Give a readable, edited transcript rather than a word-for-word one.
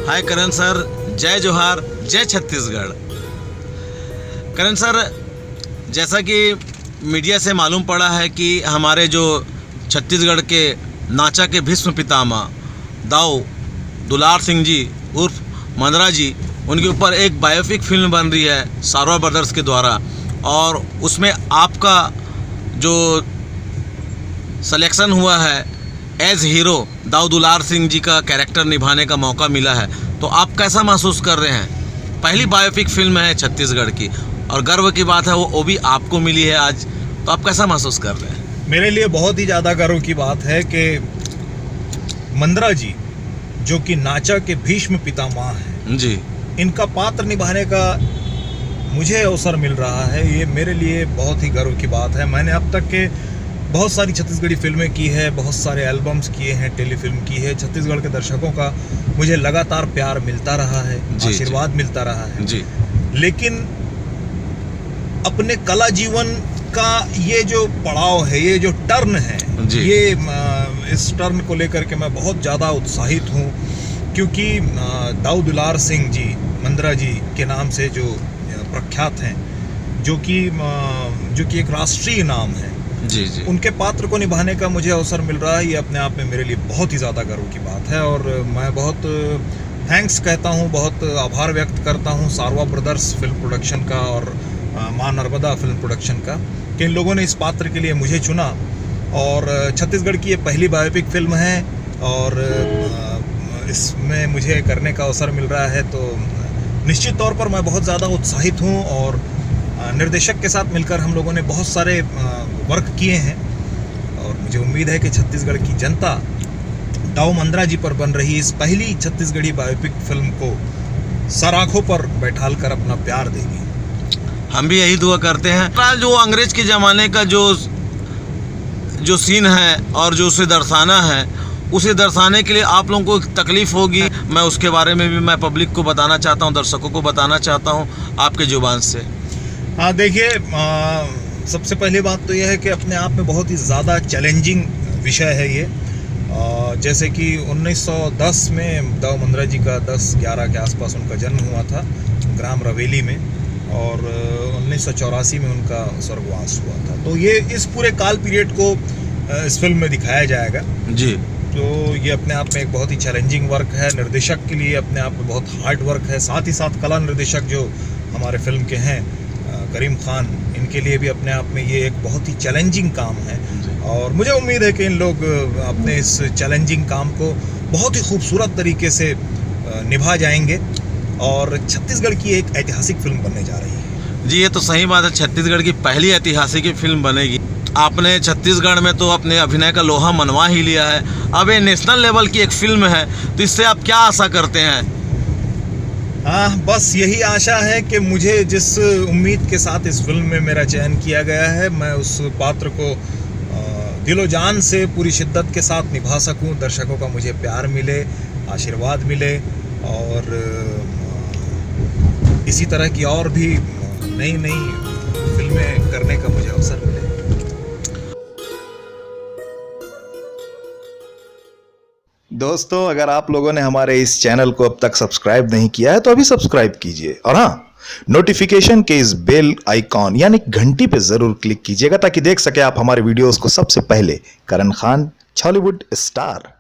हाय करण sir, जय जोहार, जय छत्तीसगढ़। करण सर, जैसा कि मीडिया से मालूम पड़ा है कि हमारे जो छत्तीसगढ़ के नाचा के भीष्म पितामह दाऊ दुलार सिंह जी उर्फ मंदरा जी, उनके ऊपर एक बायोपिक फिल्म बन रही है सारवा ब्रदर्स के द्वारा, और उसमें आपका जो सिलेक्शन हुआ है एज हीरो दाऊ दुलार सिंह जी का कैरेक्टर निभाने का मौका मिला है, तो आप कैसा महसूस कर रहे हैं? पहली बायोपिक फिल्म है छत्तीसगढ़ की और गर्व की बात है वो भी आपको मिली है आज, तो आप कैसा महसूस कर रहे हैं? मेरे लिए बहुत ही ज़्यादा गर्व की बात है कि मंदरा जी, जो कि नाचा के भीष्म पितामह हैं जी, इनका पात्र निभाने का मुझे अवसर मिल रहा है। ये मेरे लिए बहुत ही गर्व की बात है। मैंने अब तक के बहुत सारी छत्तीसगढ़ी फिल्में की है, बहुत सारे एल्बम्स किए हैं, टेलीफिल्म की है। छत्तीसगढ़ के दर्शकों का मुझे लगातार प्यार मिलता रहा है, आशीर्वाद मिलता रहा है जी। लेकिन अपने कला जीवन का ये जो पड़ाव है, ये जो टर्न है, ये इस टर्न को लेकर के मैं बहुत ज़्यादा उत्साहित हूँ, क्योंकि दाऊ दुलार सिंह जी मंदरा जी के नाम से जो प्रख्यात हैं, जो कि एक राष्ट्रीय नाम है, जी जी, उनके पात्र को निभाने का मुझे अवसर मिल रहा है। ये अपने आप में मेरे लिए बहुत ही ज़्यादा गर्व की बात है और मैं बहुत थैंक्स कहता हूँ, बहुत आभार व्यक्त करता हूँ सारवा ब्रदर्स फिल्म प्रोडक्शन का और माँ नर्मदा फिल्म प्रोडक्शन का, कि इन लोगों ने इस पात्र के लिए मुझे चुना। और छत्तीसगढ़ की ये पहली बायोपिक फिल्म है और इसमें मुझे करने का अवसर मिल रहा है, तो निश्चित तौर पर मैं बहुत ज़्यादा उत्साहित हूँ। और निर्देशक के साथ मिलकर हम लोगों ने बहुत सारे वर्क किए हैं और मुझे उम्मीद है कि छत्तीसगढ़ की जनता दाऊ मंदरा जी पर बन रही इस पहली छत्तीसगढ़ी बायोपिक फिल्म को सराखों पर बैठाल कर अपना प्यार देगी। हम भी यही दुआ करते हैं। जो अंग्रेज के ज़माने का जो सीन है और जो उसे दर्शाना है, उसे दर्शाने के लिए आप लोगों को तकलीफ़ होगी। मैं उसके बारे में भी मैं पब्लिक को बताना चाहता हूँ, दर्शकों को बताना चाहता हूँ आपके जुबान से। हाँ, देखिए, सबसे पहली बात तो यह है कि अपने आप में बहुत ही ज़्यादा चैलेंजिंग विषय है ये। जैसे कि 1910 में दाऊ मंदरा जी का 10-11 के आसपास उनका जन्म हुआ था ग्राम रवेली में, और 1984 में उनका स्वर्गवास हुआ था। तो ये इस पूरे काल पीरियड को इस फिल्म में दिखाया जाएगा जी। तो ये अपने आप में एक बहुत ही चैलेंजिंग वर्क है। निर्देशक के लिए अपने आप में बहुत हार्ड वर्क है। साथ ही साथ कला निर्देशक जो हमारे फिल्म के हैं करीम खान, इनके लिए भी अपने आप में ये एक बहुत ही चैलेंजिंग काम है। और मुझे उम्मीद है कि इन लोग अपने इस चैलेंजिंग काम को बहुत ही खूबसूरत तरीके से निभा जाएंगे और छत्तीसगढ़ की एक ऐतिहासिक फिल्म बनने जा रही है। जी, ये तो सही बात है, छत्तीसगढ़ की पहली ऐतिहासिक फिल्म बनेगी। आपने छत्तीसगढ़ में तो अपने अभिनय का लोहा मनवा ही लिया है, अब ये नेशनल लेवल की एक फिल्म है, तो इससे आप क्या आशा करते हैं? हाँ, बस यही आशा है कि मुझे जिस उम्मीद के साथ इस फिल्म में मेरा चयन किया गया है, मैं उस पात्र को दिलो जान से पूरी शिद्दत के साथ निभा सकूं, दर्शकों का मुझे प्यार मिले, आशीर्वाद मिले और इसी तरह की और भी नई नई फिल्में करने का मुझे अवसर मिले। दोस्तों, अगर आप लोगों ने हमारे इस चैनल को अब तक सब्सक्राइब नहीं किया है तो अभी सब्सक्राइब कीजिए, और हाँ, नोटिफिकेशन के इस बेल आइकॉन यानी घंटी पे जरूर क्लिक कीजिएगा ताकि देख सके आप हमारे वीडियोस को सबसे पहले। करण खान, छॉलीवुड स्टार।